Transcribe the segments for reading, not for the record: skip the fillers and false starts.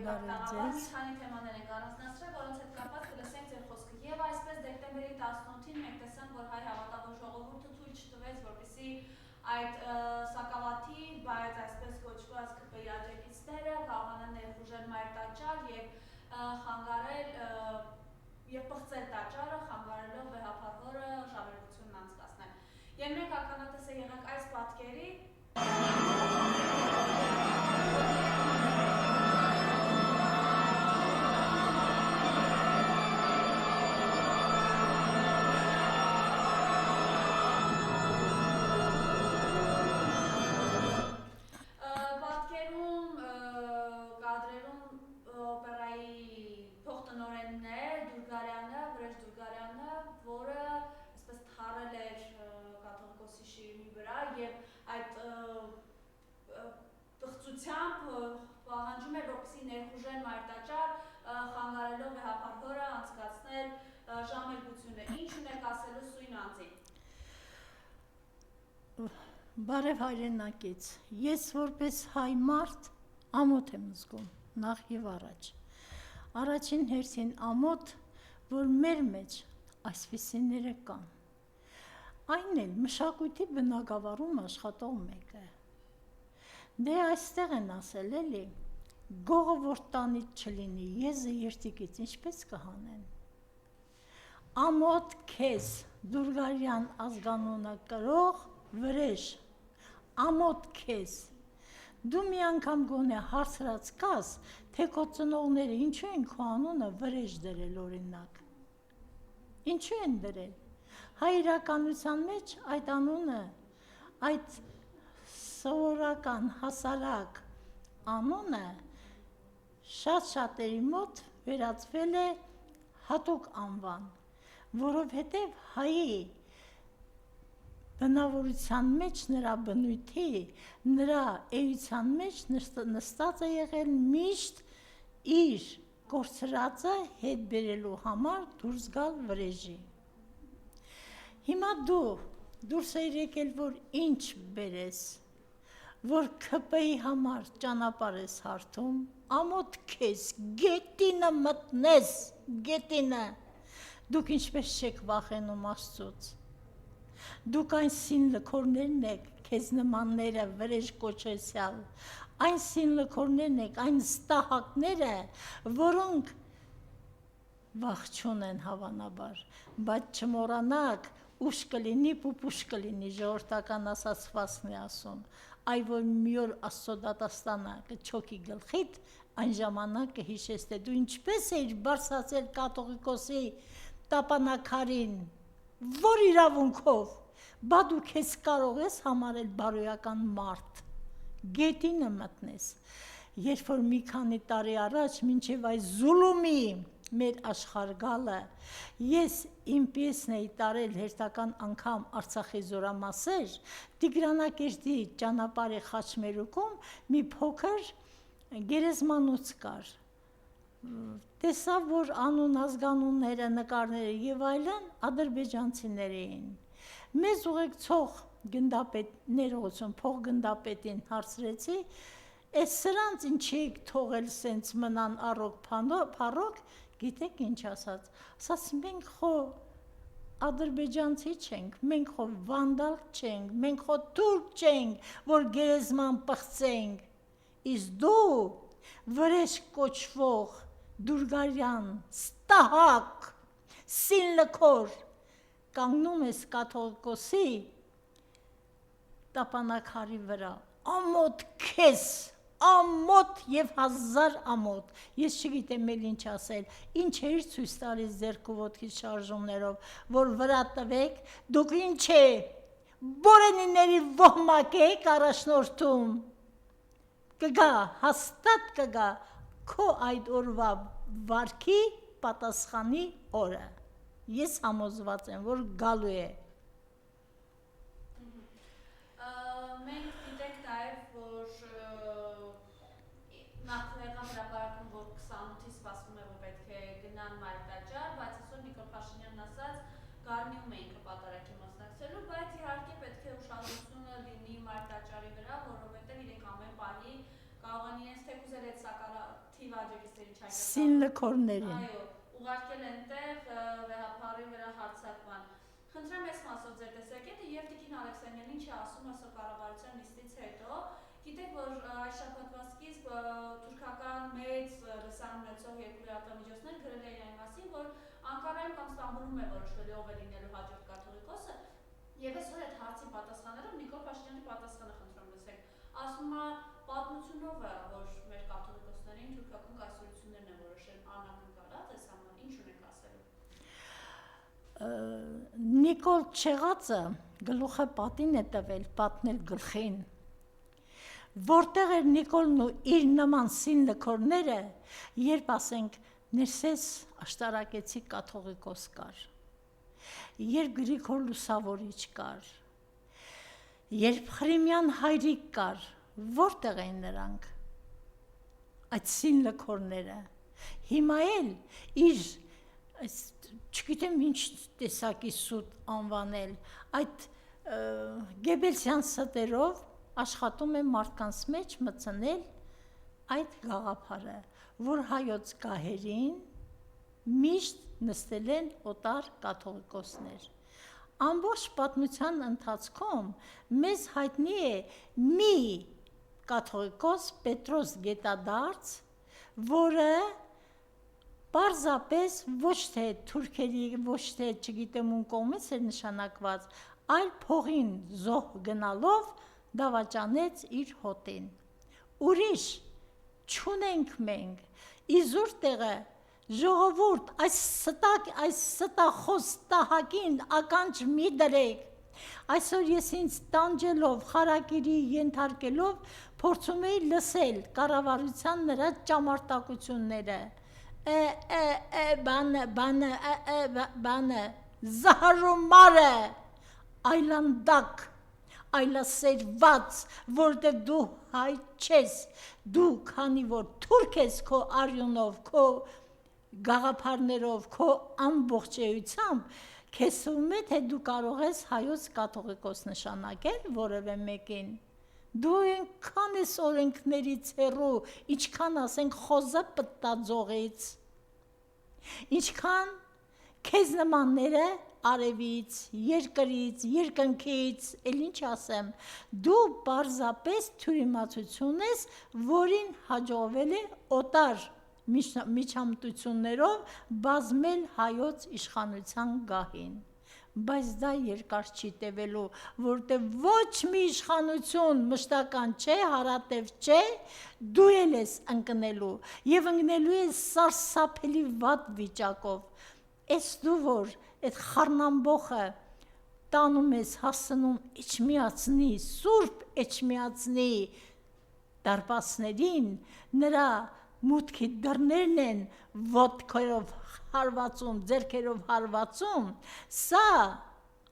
գիտակցաբար մի քանի թեմաներ ենք առանձնացրել, որոնց հետ կապված կլսենք ձեր խոսքը։ Եվ այսպես դեկտեմբերի 18-ին մենք տեսանք, որ հայ հավատավոր ժողովուրդը թույլ չտվեց, որպեսզի այդ սակավաթի, բայց այսպես կոչված ԿՊ-ի աջակիցները կարողանան ներխուժել մայր տաճար եւ խանգարել եւ պղծել տաճարը, խանգարելով վեհափառ ժառանգությունն անցկացնել։ Եվ մենք ականատես եղանք այս պատկերի պահանջում էր, որպեսզի ներխուժեն մայր տաճար, խանգարելով վեհափառ անցկացնել ժամերգությունը։ Ինչ ունեք ասելու սույն անձին։ Բարև հայրենակից, ես որպես հայ մարդ ամոթ եմ զգում, նախ եւ առաջ։ Առաջին հերթին ամոթ, որ մեր մեջ այսպիսիները կան։ Այն էլ մշակույթի բնագավառում աշխատող մեկը։ Դե այստեղ են ասել էլի, գողը որ տանից չլինի, եզը երտիկից ինչպես կհանեն։ Ամոթ քեզ, Դուրգարյան ազգանունը կրող վրեժ, ամոթ քեզ, դու մի անգամ գոնե հարցրած կաս, թե քո ծնողները ինչու են քո անունը վրեժ դրել օրինակ։ Ինչու են դրել։ Հայ իրականության մեջ այդ անունը, այդ սովորական հասարակ անունը շատ շատերի մոտ վերածվել է հատուկ անվան, որովհետև հայի բնավորության մեջ, նրա բնույթի, նրա էության մեջ նստած է եղել միշտ իր կորցրածը հետ բերելու համար դուրս գալ վրեժի։ Հիմա դու դուրս է եկել, որ ինչ բերես, որ ԿՊ-ի համար ճանապարհ ես հարթում, ամոթ քեզ, գետինը մտնես, գետինը, դուք ինչպես չեք վախենում Աստծուց, դուք այն սին լքորներն եք, քեզ նմանները վրեժ կոչեցյալ, այն սին լքորներն եք, այն ստահակները, որոնք վախ չունեն հավանաբար, բայց չմոռանաք, ուշ կլինի, պուպուշ կլինի, ժողովրդական ասացվածն է ասում, այ որ մի օր Աստծո դատաստանը կչոքի գլխիդ, այն ժամանակ կհիշես, թե դու ինչպես էիր բարձրացել կաթողիկոսի տապանակարին, որ իրավունքով, բա դու քեզ կարող ես համարել բարոյական մարդ, գետինը մտնես, երբ որ մի քանի տարի առաջ, մինչև այս զուլումի մեր աշխարհ գալը, ես իմ պիեսն էի տարել հերթական անգամ Արցախի զորամասեր, Տիգրանակերտի ճանապարհի խաչմերուկում մի փոքր գերեզմանոց կար, տեսա, որ անուն ազգանունները, նկարները եւ այլն ադրբեջանցիներ էին, մեզ ուղեկցող գնդապետներողություն, փոխգնդապետին հարցրեցի, այս սրանց ինչի եք թողել սենց մնան առոք փառոք, գիտեք ինչ ասաց, ասաց մենք խո ադրբեջանցի չենք, մենք խո վանդալ չենք, մենք խո թուրք չենք, որ գերեզման պղծենք, իսկ դու վրեժ կոչվող Դուրգարյան ստահակ սին լքոր կանգնում ես կաթողիկոսի տապանակարի վրա, ամոթ քեզ, ամոթ եւ հազար ամոթ, ես չգիտեմ էլ ինչ ասել, ինչ էր ցույց տալիս ձեռքի ոտքի շարժումներով, որ վրա տվեք, դուք ինչ է, բորենիների ոհմակ եք առաջնորդում, կգա, հաստատ կգա, քո այդ օրվա վարքի պատասխանի օրը, ես համոզված եմ, որ գալու է։ Մենք գիտենք նաև, որ նախնեղան հրապարակում, որ 28-ին սպասվում է, որ պետք է գնան մայր տաճար, բայց այսօր Նիկոլ Փաշինյանն ասաց, Գառնիում էին հպատարակի մասնակցելու, բայց իհարկե պետք է ուշադրությունը լինի մայր տաճարի վրա, որովհետև իրենք ամեն պահի կարող են իրենց թեկուզ էլ այդ սակավաթի դիվաջեկիստերի չայք։ Սինլքորներին։ Այո, ուղարկել են տեղ վեհապարի վրա հարցակման։ Խնդրեմ այս մասով ձեր տեսակետը եւ Տիկին Ալեքսանյանին չի ասում այսօր կառավարության նիստից հետո։ Գիտեք, որ այս շաբաթվա սկիզբ թուրքական մեծ լսարան ունեցող երկու լրատվամիջոցներ գրել էին այն մասին, որ Անկարայում կամ Ստամբուլում է որոշվել ով է լինելու հաջորդ կաթողիկոսը, եւ այսօր այդ հարցի պատասխաններով Նիկոլ Փաշինյանի պատասխանը խնդրում լսեք։ Ասում է պատմությունով է, որ մեր կաթողիկոսներին թուրքական կայսրություններն են որոշել, անակնկալած այս համար ինչ ունեք ասելու։ Նիկոլ Չեղածը գլուխը պատին է տվել, պատնել գլխին։ Որտեղ էր Նիկոլն ու իր նման սինլքորները, երբ ասենք ներսես աշտարակեցի կաթողիկոս կար, երբ Գրիգոր Լուսավորիչ կար, երբ Խրիմյան հայրիկ կար, որտեղ էին նրանք, այդ սինլքորները, հիմա էլ իր, չգիտեմ ինչ տեսակի սուտ անվանել, այդ Գեբելսյան ստերով աշխատում է մարդկանց մեջ մտցնել այդ գաղափարը, որ հայոց գահերին միշտ նստել են օտար կաթողիկոսներ։ Ամբողջ պատմության ընթացքում մեզ հայտնի է մի կաթողիկոս Պետրոս Գետադարձ, որը պարզապես ոչ թե թուրքերի, ոչ թե չգիտեմ ում կողմից էր նշանակված, այլ փողին զոհ գնալով դավաճանեց իր հոտին։ Ուրիշ չունենք մենք, իզուր տեղը ժողովուրդ այս ստախոս տահակին ականջ մի դրեք, այսօր ես ինձ տանջելով, խարակիրի ենթարկելով, փորձում էի լսել կառավարության նրա ճամարտակությունները, բանը, զահարումարը, այլանդակ, այլասերված, որտեղ դու հայ չես, դու քանի որ թուրք ես քո արյունով, քո գաղափարներով, քո ամբողջությամբ, քեզ թվում է, թե դու կարող ես հայոց կաթողիկոս նշանակել որևէ մեկին։ Դու այնքան ես օրենքներից հեռու, ինչքան ասենք խոզը պտտաձողից, ինչքան քեզ նմանները արևից, երկրից, երկնքից, էլ ինչ ասեմ, դու պարզապես թյուրիմացություն ես, որին հաջողվել է օտար միջամտություններով բազմել հայոց իշխանության գահին, բայց դա երկար չի տևելու, որտեղ ոչ մի իշխանություն մշտական չէ, հարատև չէ, դու էլ ես ընկնելու եւ ընկնելու ես սարսափելի վատ վիճակով։ Էս դու որ այդ խառնամբոխը տանում ես հասնում Էջմիածնի, Սուրբ Էջմիածնի դարպասներին, նրա մուտքի դռներն են ոտքերով հարվածում, ձեռքերով հարվածում, սա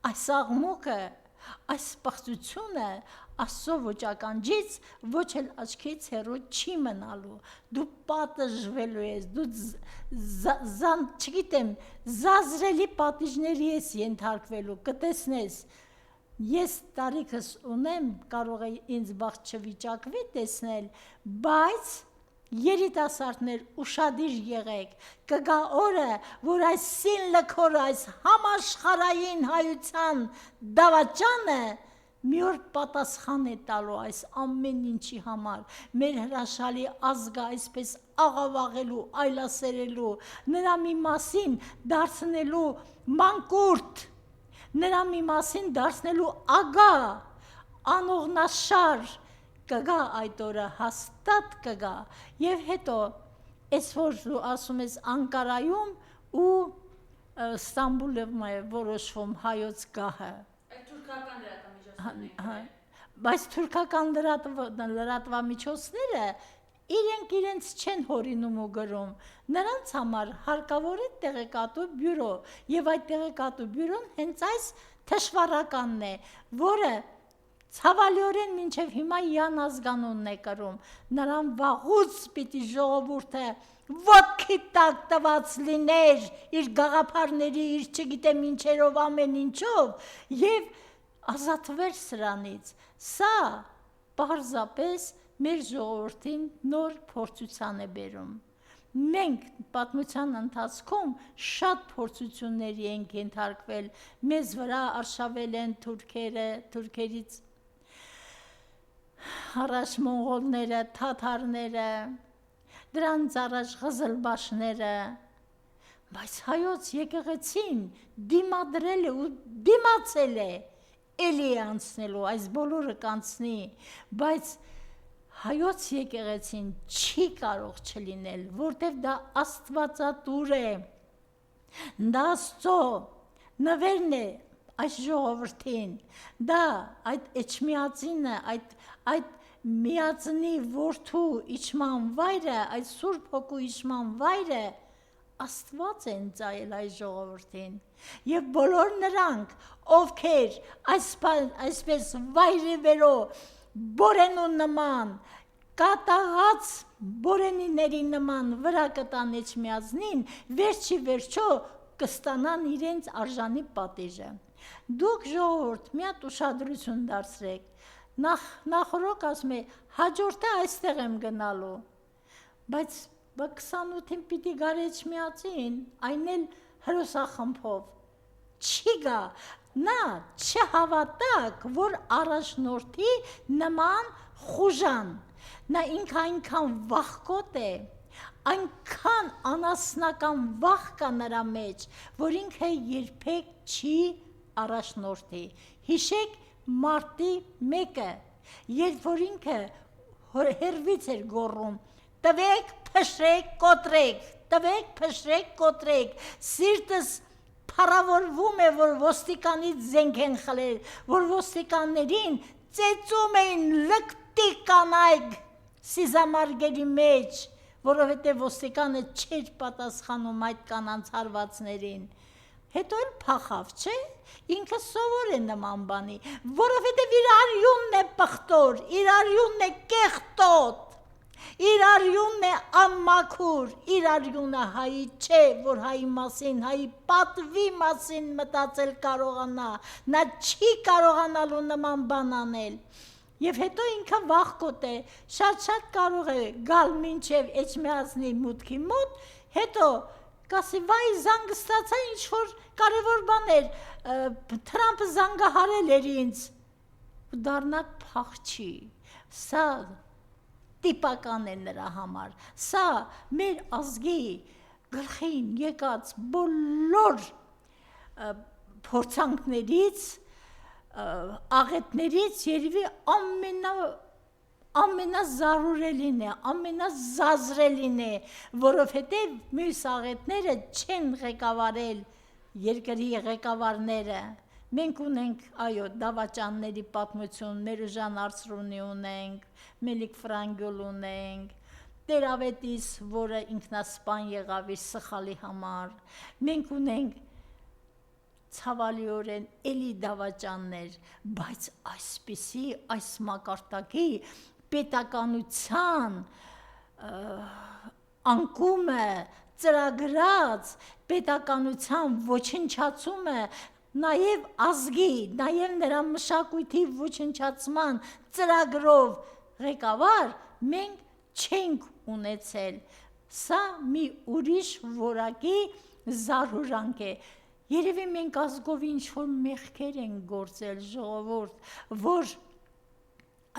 այս աղմուկը, այս պղծությունը Աստծո ոչ ականջից, ոչ էլ աչքից հեռու չի մնալու, դու պատժվելու ես, դու չգիտեմ, զազրելի պատիժների ես ենթարկվելու, կտեսնես, ես տարիքս ունեմ, կարող է ինձ բախտ չվիճակվի տեսնել, բայց երիտասարդներ ուշադիր եղեք, կգա օրը, որ այս սինլքորը, այս համաշխարհային հայության դավաճանը մի օր պատասխան է տալու այս ամեն ինչի համար, մեր հրաշալի ազգը այսպես աղավաղելու, այլասերելու, նրա մի մասին դարձնելու մանկուրտ, նրա մի մասին դարձնելու ագա, անողնաշար, կգա այդ օրը, հաստատ կգա, և հետո, ես որ դու ասում ես Անկարայում ու Ստամբուլում է որոշվում հայոց գահը, բայց թուրքական լրատվամիջոցները իրենց չեն հորինում ու գրում, նրանց համար հարկավոր է տեղեկատու բյուրո, և այդ տեղեկատու բյուրոն հենց այս թշվառականն է, որը ցավալիորեն մինչև հիմա Յան ազգանունն է կրում, նրան վաղուց պիտի ժողովուրդը ոտքի տակ տված լիներ իր գաղափարների, իր չգիտեմ ինչերով, ամեն ինչով և ազատվեր սրանից, սա պարզապես մեր ժողովրդին նոր փորձության է բերում, մենք պատմության ընթացքում շատ փորձությունների ենք ենթարկվել, մեզ վրա արշավել են թուրքերը, թուրքերից առաջ մոնղոլները, թաթարները, դրանց առաջ ղզլբաշները, բայց հայոց եկեղեցին դիմադրել է ու դիմացել է, էլի անցնելու, այս բոլորը կանցնի, բայց հայոց եկեղեցին չի կարող չլինել, որտև դա աստվածատուր է, դա Աստծո նվերն է այս ժողովրդին, դա այդ Էջմիածինը, այդ միածնի որդու իջման վայրը, այդ Սուրբ Հոգու իջման վայրը Աստված են ծայել այս ժողովրդին եւ բոլոր նրանք, ովքեր այսպես վայրիվերո բորենու նման, կատաղած բորենիների նման վրա կտան Էջմիածնին, վերջի վերջո կստանան իրենց արժանի պատիժը։ Դուք ժողովուրդ մի հատ ուշադրություն դարձրեք, նախորոք ասում է, հաջորդը այստեղ եմ գնալու, բայց 28-ին պիտի գար Էջմիածին, այն էլ հրոսախմբով, չի գա, նա չհավատակ, որ առաջնորդի նման խուժան, նա ինքը այնքան վախկոտ է, այնքան անասնական վախ կա նրա մեջ, որ ինքը երբեք չի առաջնորդի, հիշեք մարտի 1-ը, երբ որ ինքը հերվից էր գոռում, տվեք փշրեք կոտրեք, տվեք փշրեք կոտրեք, սիրտս փառավորվում է, որ ոստիկանից զենք են խլել, որ ոստիկաններին ծեծում էին լկտի կանայք սիզամարգերի մեջ, որովհետև ոստիկանը չէր պատասխանում այդ կանանց հարվածներին, հետո էլ փախավ, չէ, ինքը սովոր է նման բանի, որովհետև իր արյունն է պղտոր, իր արյունն է կեղտոտ, իր արյունն է ամմաքուր, իր արյունը հայի չէ, որ հայի մասին, հայի պատվի մասին մտածել կարողանա, նա չի կարողանալու նման բան անել, և հետո ինքը վախկոտ է, շատ կարող է գալ մինչև Էջմիածնի մուտքի մոտ, հետո կասի, վայ զանգ ստացա ինչ-որ կարևոր բաներ, Թրամփը զանգահարել էր ինձ, ու դառնա փախչի, սա տիպական է նրա համար, սա մեր ազգի գլխին եկած բոլոր փորձանքներից, աղետներից երևի ամենազարուրելին է, ամենազազրելին է, որովհետև մյուս աղետները չեն ղեկավարել երկրի ղեկավարները, մենք ունենք, այո, դավաճանների պատմություն, Մերուժան Արծրունի ունենք, Մելիք Ֆրանգյոլ ունենք, Տերավետիս, որը ինքնասպան եղավ իր սխալի համար, մենք ունենք ցավալիորեն էլի դավաճաններ, բայց այսպիսի, այս մակարդակի պետականության անկումը, ծրագրած պետականության ոչնչացումը, նաև ազգի, նաև նրա մշակույթի ոչնչացման ծրագրով ղեկավար մենք չենք ունեցել, սա մի ուրիշ որակի զարհուրանք է, երևի մենք ազգով ինչ-որ մեղքեր ենք գործել ժողովուրդ, որ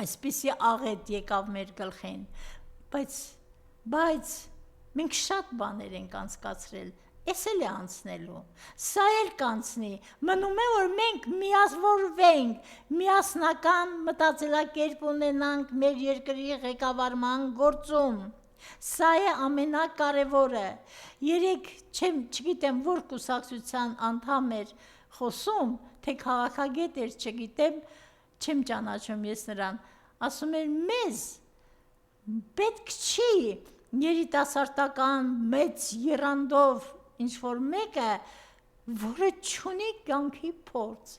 այսպիսի աղետ եկավ մեր գլխին, բայց մենք շատ բաներ ենք անցկացրել, էս էլ է անցնելու, սա էլ կանցնի, մնում է, որ մենք միավորվենք, միասնական մտածելակերպ ունենանք մեր երկրի ղեկավարման գործում, սա է ամենակարևորը, երեք չգիտեմ, որ կուսակցության անդամ էր խոսում, թե քաղաքագետ էր, չգիտեմ, չեմ ճանաչում ես նրան, ասում էր մեզ պետք չի երիտասարդական մեծ եռանդով ինչ-որ մեկը, որը չունի կյանքի փորձ,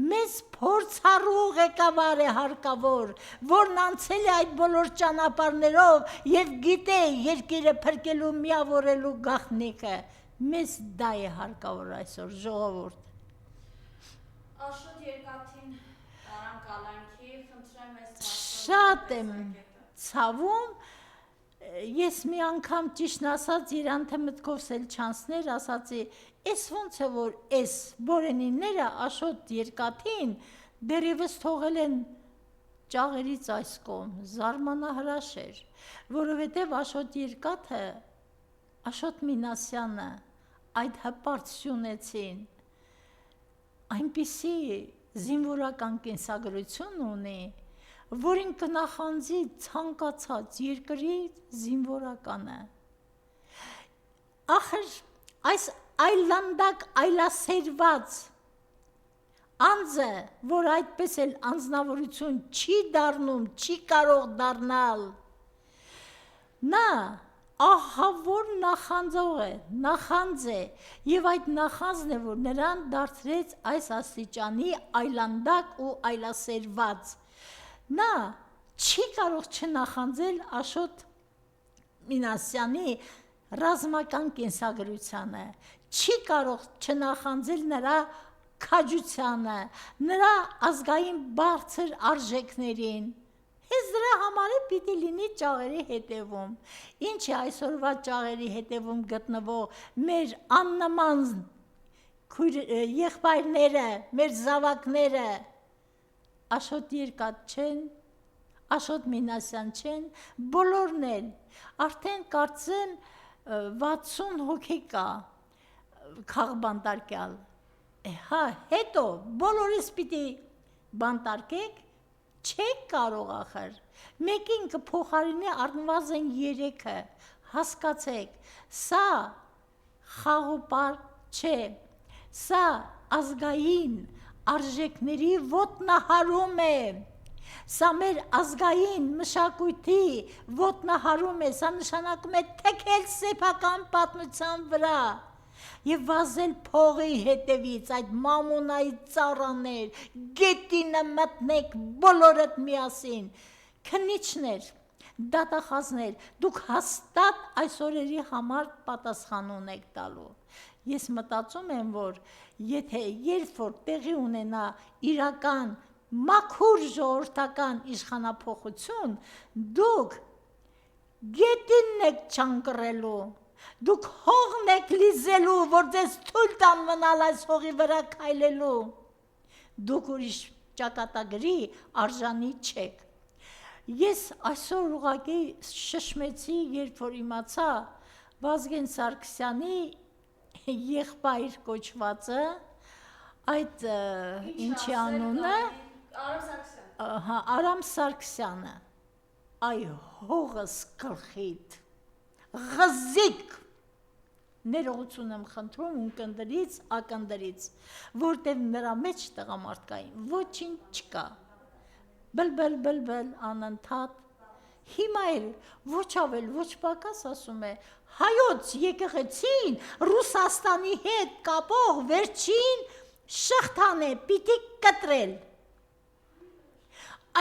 մեզ փորձառու ղեկավար է հարկավոր, որն անցել է այդ բոլոր ճանապարհներով և գիտե երկիրը փրկելու, միավորելու գաղտնիքը, մեզ դա է հարկավոր այսօր ժողովուրդ։ Աշոտ երկաթին տարան կալանքի, խնդրեմ ես շատ եմ ցավում, Ես մի անգամ ճիշտ ասած իրան테 մտքովս էլ չանցներ, ասացի, «Էս ոնց է որ էս բորենիները Աշոտ Երկաթին դերևս թողել են ճաղերից այս կողմ», զարմանահրաշ էր, որովհետև Աշոտ Երկաթը, Աշոտ Մինասյանը այդ հպարտ սյունեցին, այնպիսի զինվորական կենսագրություն ունի, որին կնախանձի ցանկացած երկրի զինվորականը։ Ախր այս այլանդակ այլասերված անձը, որ այդպես էլ անձնավորություն չի դառնում, չի կարող դառնալ, նա ահավոր նախանձող է, նախանձ է, եւ այդ նախանձն է, որ նրան դարձրեց այս աստիճանի այլանդակ ու այլասերված։ Նա չի կարող չնախանձել Աշոտ Մինասյանի ռազմական կենսագրությանը, չի կարող չնախանձել նրա քաջությանը, նրա ազգային բարձր արժեքներին։ Հենց դրա համար է պիտի լինի ճաղերի հետևում։ Ինչ է այսօրվա ճաղերի հետևում գտնվող մեր աննման եղբայրները, մեր զավակները Աշոտ Երկաթ չեն, Աշոտ Մինասյան չեն, բոլորն էլ, արդեն կարծեմ 60 հոգի կա քաղբանտարկյալ, հա, հետո բոլորիս պիտի բանտարկեք, չեք կարող ախր, մեկին կփոխարինի առնվազն 3-ը, հասկացեք, սա խաղոպար չէ, սա ազգային արժեքների ոտնահարում է, սա մեր ազգային մշակույթի ոտնահարում է, սա նշանակում է թեքել սեփական պատմության վրա եւ վազել փողի հետևից, այդ մամունայի ծառաներ, գետինը մտնեք բոլորդ միասին, քնիչներ, դատախազներ, դուք հաստատ այս օրերի համար պատասխան ունեք տալու։ Ես մտածում եմ, որ եթե երբ որ տեղի ունենա իրական մաքուր ժողովրդական իշխանափոխություն, դուք գետինն եք չանկռելու, դուք հողն եք լիզելու, որ ձեզ թույլ տան մնալ այս հողի վրա քայլելու, դուք ուրիշ ճակատագրի արժանի չեք։ Ես այսօր ուղղակի շշմեցի, երբ որ իմացա Վազգեն Սարգսյանի եղբայր կոչվածը, այդ ինչի անունը, Արամ Սարգսյանը, այ հողս գլխիդ, ղզիկ, ներողություն եմ խնդրում ունկնդրից, ակնդրից, որտև նրա մեջ տղամարդկային ոչինչ չկա, բլբլ անընդհատ, հիմա էլ ոչ ավել, ոչ պակաս ասում է, հայոց եկեղեցին Ռուսաստանի հետ կապող վերջին շղթան է պիտի կտրել։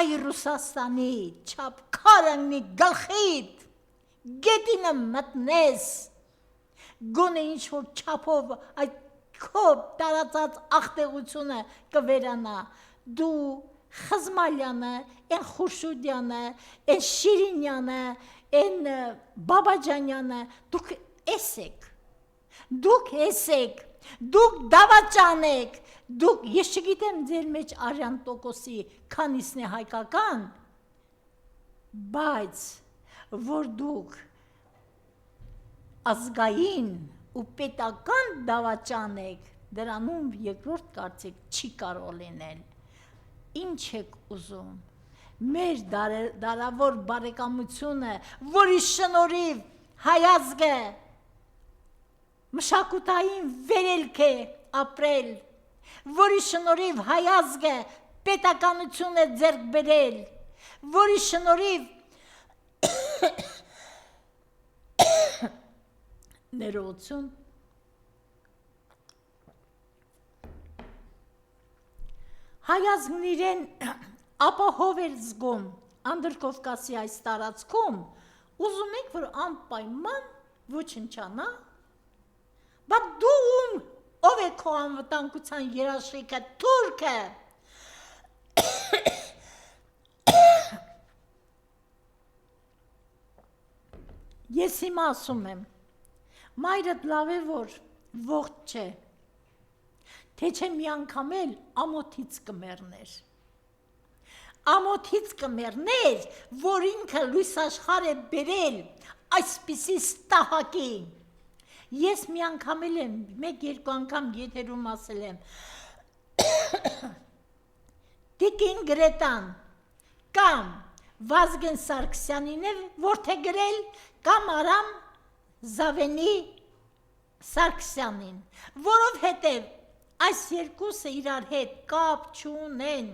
Այ Ռուսաստանի չափ քարնի գլխիդ, գետինը մտնես, գոնե ինչ-որ չափով այդ քո տարածած աղտեղությունը կվերանա, դու Խզմալյանը, են Խուրշուդյանը, են Շիրինյանը, են Բաբաջանյանը, դուք եք, դուք դավաճան եք, դուք, ես չգիտեմ ձեր մեջ արյան տոկոսի քանիսն է հայկական, բայց որ դուք ազգային ու պետական դավաճան եք, դրանում երկրորդ կարծիք չի կարող լինել, ինչ եք ուզում, մեր դարավոր բարեկամությունը, որի շնորհիվ հայազգը մշակութային վերելք է ապրել, որի շնորհիվ հայազգը պետականություն է ձեռք բերել, որի շնորհիվ ներողություն հայազգն իրեն ապահով էր զգում Անդրկովկասի այս տարածքում, ուզում եք, որ անպայման ոչնչանա, բայց դու ով է քո անվտանգության երաշխիքը, թուրքը, Ես հիմա ասում եմ, մայրդ լավ է, որ ողջ չէ, թե չէ մի անգամ էլ ամոթից կմեռներ։ Ամոթից կմեռներ, որ ինքը լույս աշխարհ է բերել այսպիսի ստահակի։ Ես մի անգամ էլ եմ, մեկ-երկու անգամ եթերում ասել եմ, Տիկին Գրետան կամ Վազգեն Սարգսյանին է որդե գրել, կամ Արամ Զավենի Սարգսյանին, որովհետև այս երկուսը իրար հետ կապ չունեն։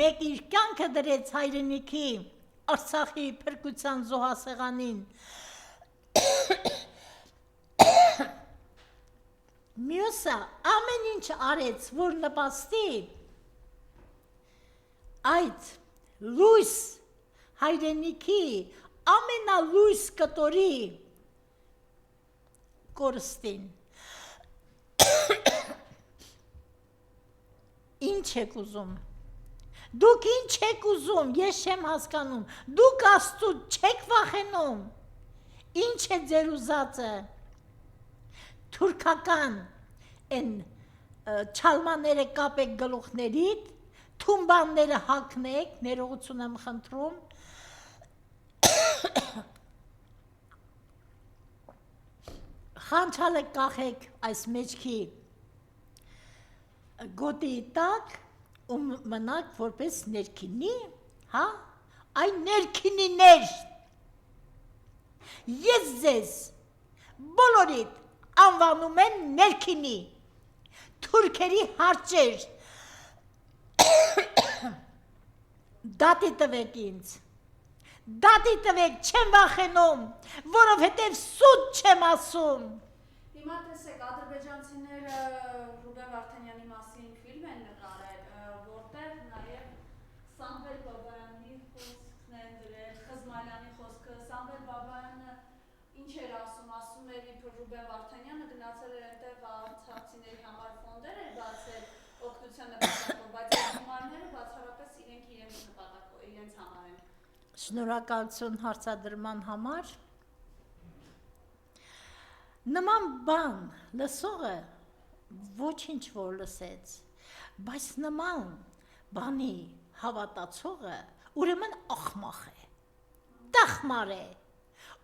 Մեկ իր կյանքը դրեց հայրենիքի Արցախի փրկության զոհասեղանին, մյուսը ամեն ինչ արեց, որ նպաստի այդ լույս հայրենիքի ամենալույս կտորի կորստին։ Ինչ եք ուզում։ Դուք ինչ եք ուզում, ես չեմ հասկանում, դուք Աստծուց չեք վախենում, ինչ է ձեր ուզածը, թուրքական են չալմաները կապեք գլուխներիդ, թումբանները հագնեք, ներողություն եմ խնդրում, խանչալը կախեք այս մեջքի գոտի տակ, ու մնաք որպես ներքինի, հա, այն ներքինիներ, ես ձեզ բոլորիդ անվանում եմ ներքինի, թուրքերի հարճեր, դատի տվեք ինձ, դատի տվեք, չեմ վախենում, որովհետև սուտ չեմ ասում։ Հիմա տեսեք, ադրբեջանցիները Ռուբեն Վարդանյանի մասին ֆիլմ են նկարել, որտեղ նաև Սամվել Բաբայանի խոսքն են դրել, Խզմալյանի խոսքը, Սամվել Բաբայանը ինչ էր ասում էր իբր Ռուբեն Վարդանյանը գնացել էր այնտեղ արցախցիների համար ֆոնդեր էր բացել օգնության նպատակով, բայց այդ գումարները բացառապես իրենց համար են։ Շնորհակալություն հարցադրման համար։ Նման բան լսողը ոչինչ որ լսեց, բայց նման բանի հավատացողը ուրեմն ախմախ է, տախմար է,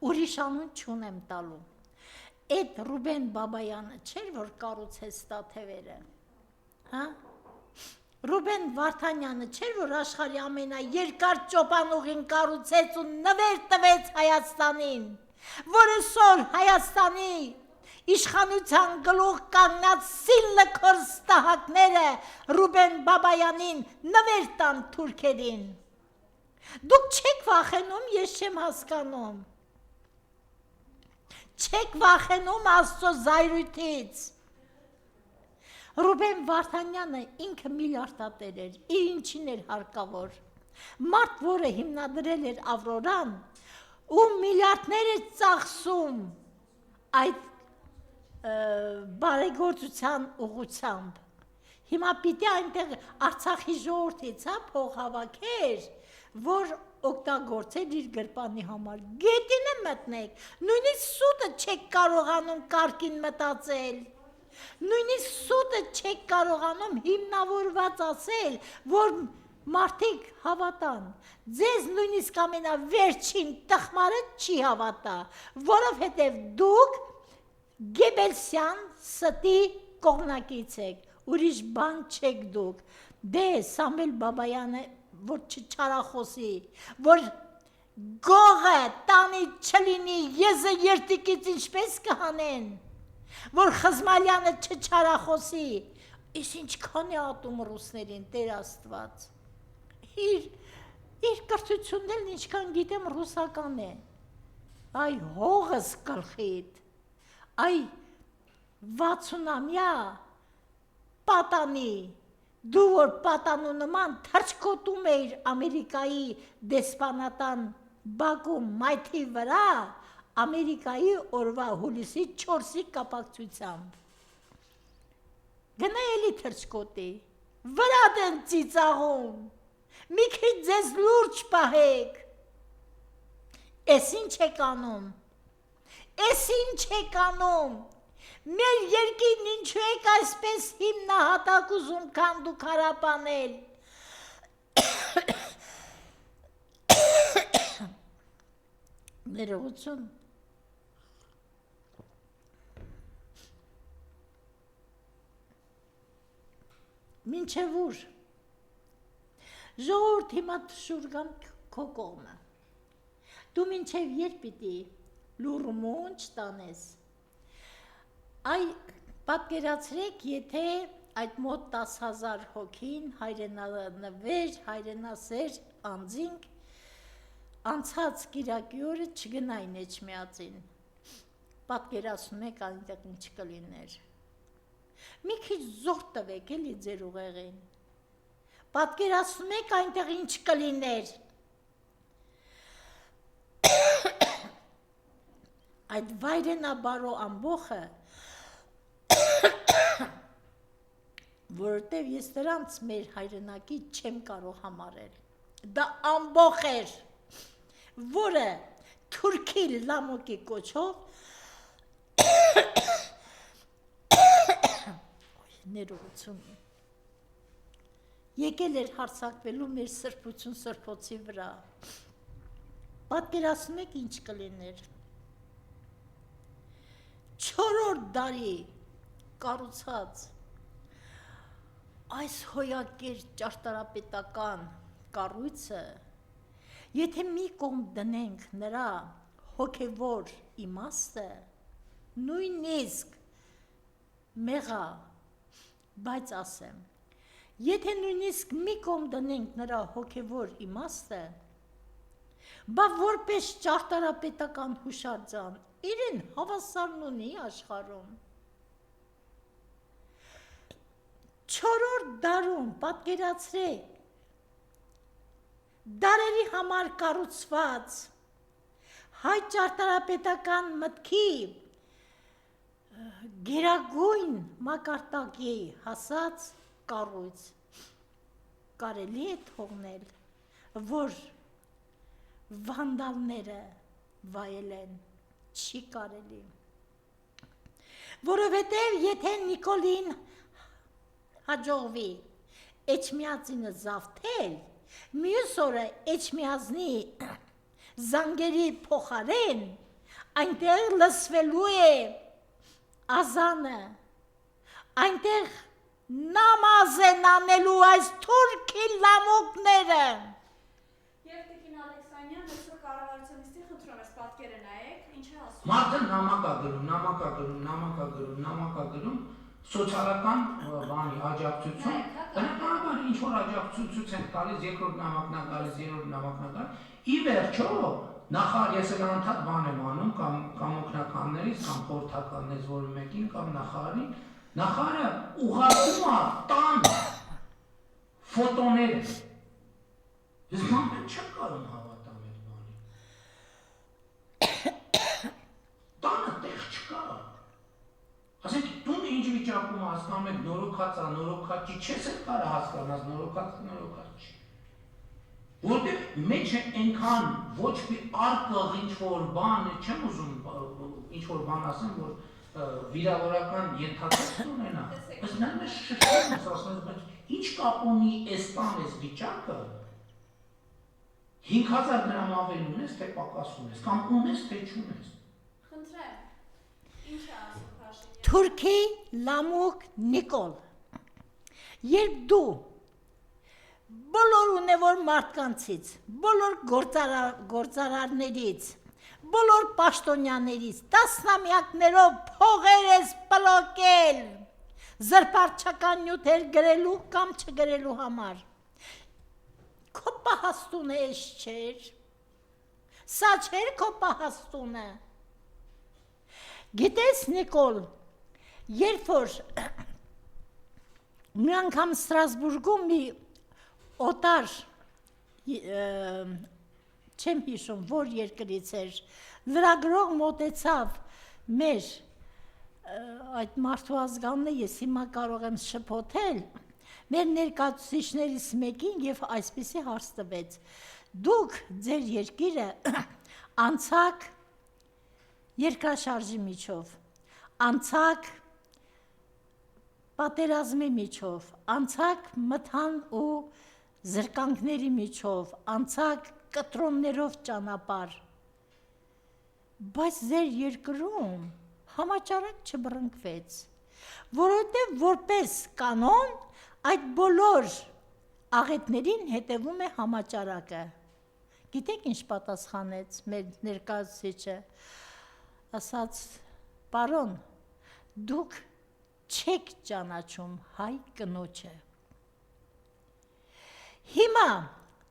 ուրիշ անուն չունեմ տալու։ Այդ Ռուբեն Բաբայանը չէր, որ կառուցեց Տաթևերը, հա? Ռուբեն Վարդանյանը չէր, որ աշխարհի ամենաերկար ճոպանուղին կառուցեց ու նվեր տվեց Հայաստանին, որ այսօր Հայաստանի իշխանության գլուխ կանգնած սիլլքոր ստահակները Ռուբեն Բաբայանին նվեր տան թուրքերին։ Դուք չեք վախենում, ես չեմ հասկանում։ Չեք վախենում Աստծո զայրույթից։ Ռուբեն Վարդանյանը ինքը միլիարդատեր էր, իր ինչին էր հարկավոր։ Մարդ, որը հիմնադրել էր Ավրորան, ու միլիարդներ էր ծախսում այդ բարեգործության ուղղությամբ։ Հիմա պիտի այնտեղ Արցախի ժողովրդից փող հավաքեր, որ օգտագործել իր գրպանի համար։ Գետին է մտնեք, նույնիսկ սուտը չեք կարողանում կարգին մտածել։ Նույնիսկ սուտը չեք կարողանում հիմնավորված ասել, որ մարդիկ հավատան։ Ձեզ նույնիսկ ամենավերջին տխմարը չի հավատա, որովհետև դուք Գեբելսյան ստի կողմնակից եք, ուրիշ բան չեք դուք։ Դե Սամվել Բաբայանը, որ չչարախոսի, որ գողը տանի չլինի, եզը երտիկից ինչպես կհանեն, որ Խզմալյանը չչարախոսի, իս ինչքան է ատում ռուսներին, Տեր Աստված, իր կրթությունն էլ ինչքան գիտեմ ռուսական է, այ հողս գլխիդ, այ 60-ամյա պատանի, դու որ պատանու նման թրջկոտում էիր Ամերիկայի դեսպանատան բակում մայթի վրա, Ամերիկայի օրվա հուլիսի 4-ի կապակցությամբ։ Գնա էլի թրջկոտի, վրա դեն ծիծաղում, մի քիչ ձեզ լուրջ պահեք, Էս ինչ եք անում, էս ինչ եք անում, մեր երկիրն ինչու եք այսպես հիմնահատակ ուզում քանդու քարապանել, ներողություն, մինչև ուր, ժողովուրդ հիմա շուր գամ քո կողմը, դու մինչև երբ պիտի լուրմունջ տանես, այ պատկերացրեք, եթե այդ մոտ 10,000 հոգին հայրենանվեր, հայրենասեր անձինք, անցած կիրակի օրը չգնային Էջմիածին, պատկերացնում եք այնտեղ ինչ կլիներ, մի քիչ զոր տվեք էլի ձեր ուղեղին, պատկերացնում եք այնտեղ ինչ կլիներ, այդ վայրենաբարո ամբոխը, որովհետև ես դրանց մեր հայրենակի չեմ կարող համարել, դա ամբոխ էր, որը թուրքի լամոկի կոչով ներողություն եկել էր հարձակվելու մեր սրբություն սրբոցի վրա, պատկերացնում եք ինչ կլիներ, 4-րդ դարի կառուցած այս հոյակեր ճարտարապետական կառույցը, եթե մի կողմ դնենք նրա հոգևոր իմաստը, նույնիսկ մեղա, բայց ասեմ, եթե նույնիսկ մի կողմ դնենք նրա հոգևոր իմաստը, բա որպես ճարտարապետական հուշարձան, իրեն հավասարն ունի աշխարհում, 4-րդ դարում պատկերացրեք, դարերի համար կառուցված հայ ճարտարապետական մտքի գերագույն մակարդակի հասած կառույց կարելի է թողնել, որ վանդալները վայելեն, չի կարելի, որովհետև եթե Նիկոլին հաջողվի Էջմիածինը զավթել, մյուս օրը Էջմիածնի զանգերի փոխարեն այնտեղ լսվելու է ազանը, այնտեղ նամազ են անելու այս թուրքի լամոկները։ Եվ Տիկին Ալեքսանյան, այսօր կառավարությունիստին խնդրում ես պատկերը նայեք, ինչ է ասում։ Մարդը նամակ ա գրում, սոցիալական բանի աջակցություն, բնականաբար ինչ որ աջակցություն են տալիս, երկրորդ նամակն ա գալիս, երրորդ նամակն ա գալիս, ի վերջո նախարար ես էլ անդադ բան եմ անում կամ օգնականներից, կամ խորհրդականներից որի մեկին, կամ նախարարին, նախարարը ուղարկում ա տան ֆոտոները, ես մանպեն չեմ կարում հավատամ այդ բանի, տանը տեղ չկա, ասենք տուն ինչ վիճակում հասկանում եք նորոքած ա, նորոքած չի, չես էլ կարա հասկանաս նորոքած չի, որտեղ մեջ է այնքան ոչ մի արկղ ինչ-որ բան, չեմ ուզում ինչ-որ բան ասեմ, որ վիրավորական ենթացած ունենա, բայց նայում ես շշտում ես ասում ես, բայց ինչ կապ ունի այս տան այս վիճակը, 5,000 դրամ ավելի ունես, թե պակաս ունես, կամ ունես, թե չունես։ Խնդրեմ, ինչ է ասում Փաշինյանը։ Թուրքի լամուկ Նիկոլ, երբ դու բոլոր ունևոր մարդկանցից, բոլոր գործարարներից, բոլոր պաշտոնյաներից, տասնամյակներով փողեր ես պլոկել, զրպարտչական նյութեր գրելու կամ չգրելու համար, քո պահաստունը ես չէր, սա չէր քո պահաստունը, գիտես Նիկոլ, երբ որ մի անգամ Ստրասբուրգում մի օտար, չեմ հիշում, որ երկրից էր, լրագրող մոտեցավ մեր այդ մարդու ազգանն է, ես հիմա կարող եմ շփոթել, մեր ներկայացուցիչներից մեկին և այսպիսի հարց տվեց, դուք ձեր երկիրը անցակ երկրաշարժի միջով, անցակ պատերազմի միջով, անցակ մթան ու զրկանքների միջով, անցակ կտրոններով ճանապարհ, բայց ձեր երկրում համաճարակ չբռնկվեց, որովհետև որպես կանոն այդ բոլոր աղետներին հետևում է համաճարակը։ Գիտեք ինչ պատասխանեց մեր ներկայացուցիչը, ասաց. «Պարոն, դուք չեք ճանաչում հայ կնոջը»։ Հիմա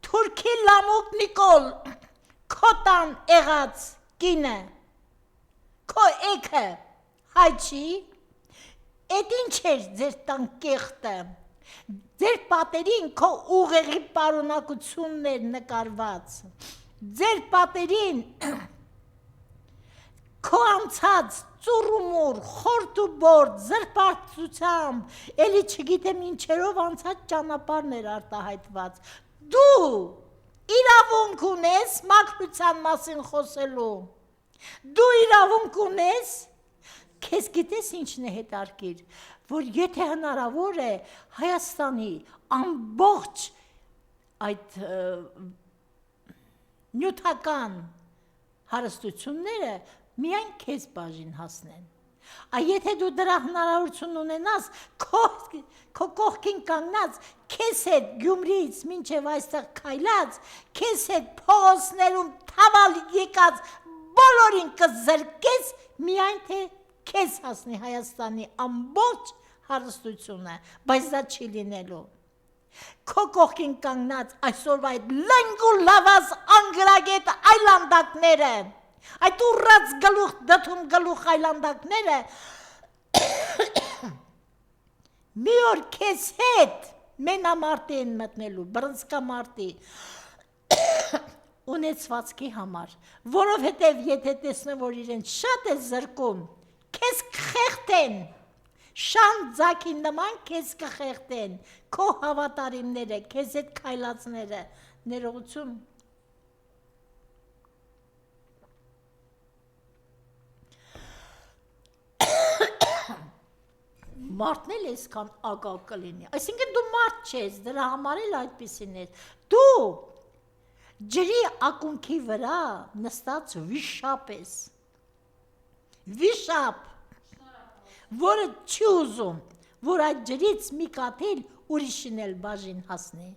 Թուրքի Լամուկ Նիկոլ, քո տան եղած կինը, քո էքը հայ չի, էդ ինչ էր ձեր տան կեղտը, ձեր պատերին քո ուղեղի պարունակությունն էր նկարված, ձեր պատերին քո անցած ծուռումուռ, խորտ ու բորդ, զրպարտությամբ, էլի չգիտեմ ինչերով անցած ճանապարհն էր արտահայտված, դու իրավունք ունես մաքրության մասին խոսելու, դու իրավունք ունես, քեզ գիտես ինչն է հետարքիր, որ եթե հնարավոր է Հայաստանի ամբողջ այդ նյութական հարստությունները միայն քեզ բաժին հասնեն, եթե դու դրա հնարավորություն ունենաս, քո կողքին կանգնած, քեզ հետ Գյումրիից մինչև այստեղ քայլած, քեզ հետ փողոցներում թավալ եկած բոլորին կզրկես, միայն թե քեզ հասնի Հայաստանի ամբողջ հարստությունը, բայց դա չի լինելու։ Քո կողքին կանգնած այսօրվա այդ լենգ ու լավազ անգրագետ այլանդակները, այդ ուռած գլուխ դդում գլուխ այլանդակները մի օր քեզ հետ մենամարտի են մտնելու, բռնցքամարտի ունեցվածքի համար, որովհետև եթե տեսնեն, որ իրենց շատ է զրկում, քեզ կխեղդեն, շան ձակի նման քեզ կխեղդեն, քո հավատարիմները, քեզ հետ քայլածները, ներողություն։ Մարդն էլ այսքան ագալ կլինի, այսինքն դու մարդ չես, դրա համար էլ այդպիսին ես, դու ջրի ակունքի վրա նստած վիշապ ես, վիշապ, որը չի ուզում, որ այդ ջրից մի կաթիլ ուրիշին էլ բաժին հասնի։